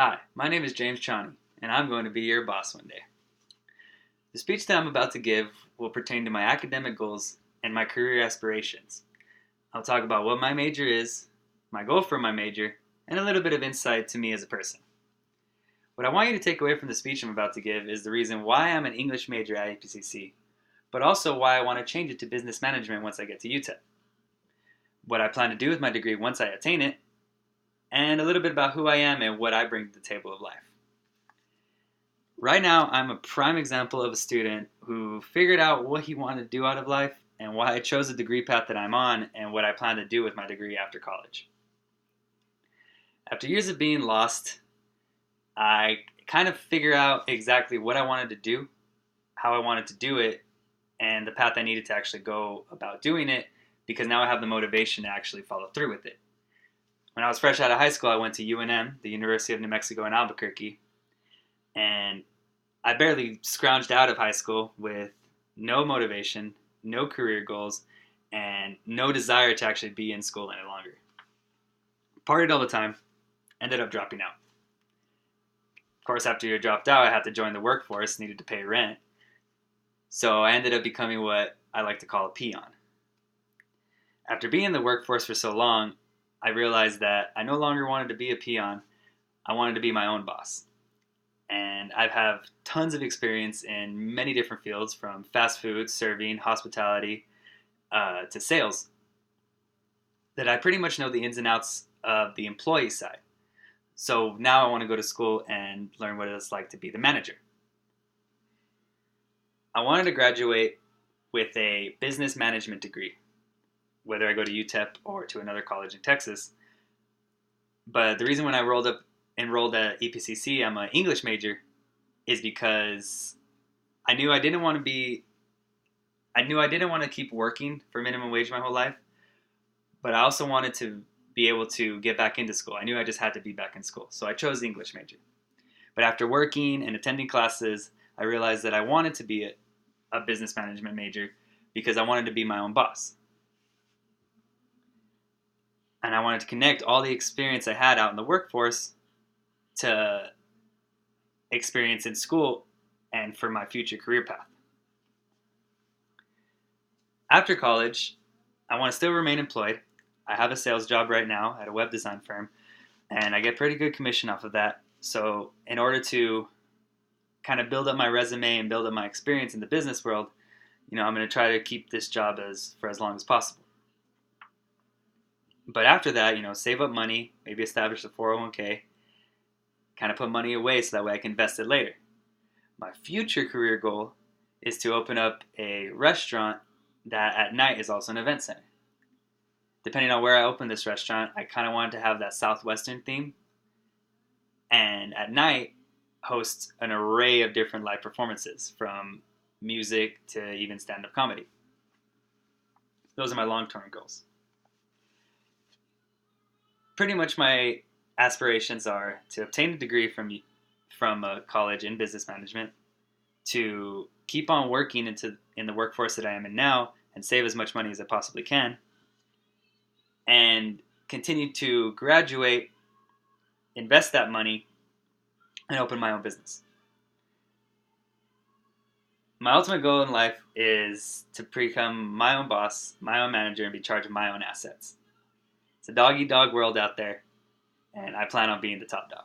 Hi, my name is James Csanyi, and I'm going to be your boss one day. The speech that I'm about to give will pertain to my academic goals and my career aspirations. I'll talk about what my major is, my goal for my major, and a little bit of insight to me as a person. What I want you to take away from the speech I'm about to give is the reason why I'm an English major at APCC, but also why I want to change it to business management once I get to UTEP, what I plan to do with my degree once I attain it, and a little bit about who I am and what I bring to the table of life. Right now, I'm a prime example of a student who figured out what he wanted to do out of life and why I chose the degree path that I'm on and what I plan to do with my degree after college. After years of being lost, I kind of figured out exactly what I wanted to do, how I wanted to do it, and the path I needed to actually go about doing it because now I have the motivation to actually follow through with it. When I was fresh out of high school, I went to UNM, the University of New Mexico in Albuquerque, and I barely scrounged out of high school with no motivation, no career goals, and no desire to actually be in school any longer. Partied all the time, ended up dropping out. Of course, after you dropped out, I had to join the workforce, needed to pay rent. So I ended up becoming what I like to call a peon. After being in the workforce for so long, I realized that I no longer wanted to be a peon. I wanted to be my own boss. And I have tons of experience in many different fields, from fast food, serving, hospitality, to sales, that I pretty much know the ins and outs of the employee side. So now I want to go to school and learn what it's like to be the manager. I wanted to graduate with a business management degree, whether I go to UTEP or to another college in Texas. But the reason when I enrolled at EPCC, I'm an English major, is because I knew I didn't want to keep working for minimum wage my whole life, but I also wanted to be able to get back into school. I knew I just had to be back in school, so I chose the English major. But after working and attending classes, I realized that I wanted to be a business management major because I wanted to be my own boss. And I wanted to connect all the experience I had out in the workforce to experience in school and for my future career path. After college, I want to still remain employed. I have a sales job right now at a web design firm, and I get pretty good commission off of that. So in order to kind of build up my resume and build up my experience in the business world, I'm going to try to keep this job for as long as possible. But after that, save up money, maybe establish a 401k, kind of put money away so that way I can invest it later. My future career goal is to open up a restaurant that at night is also an event center. Depending on where I open this restaurant, I kind of wanted to have that Southwestern theme, and at night host an array of different live performances, from music to even stand-up comedy. Those are my long-term goals. Pretty much my aspirations are to obtain a degree from a college in business management, to keep on working in the workforce that I am in now and save as much money as I possibly can, and continue to graduate, invest that money, and open my own business. My ultimate goal in life is to become my own boss, my own manager, and be in charge of my own assets. It's a dog-eat-dog world out there, and I plan on being the top dog.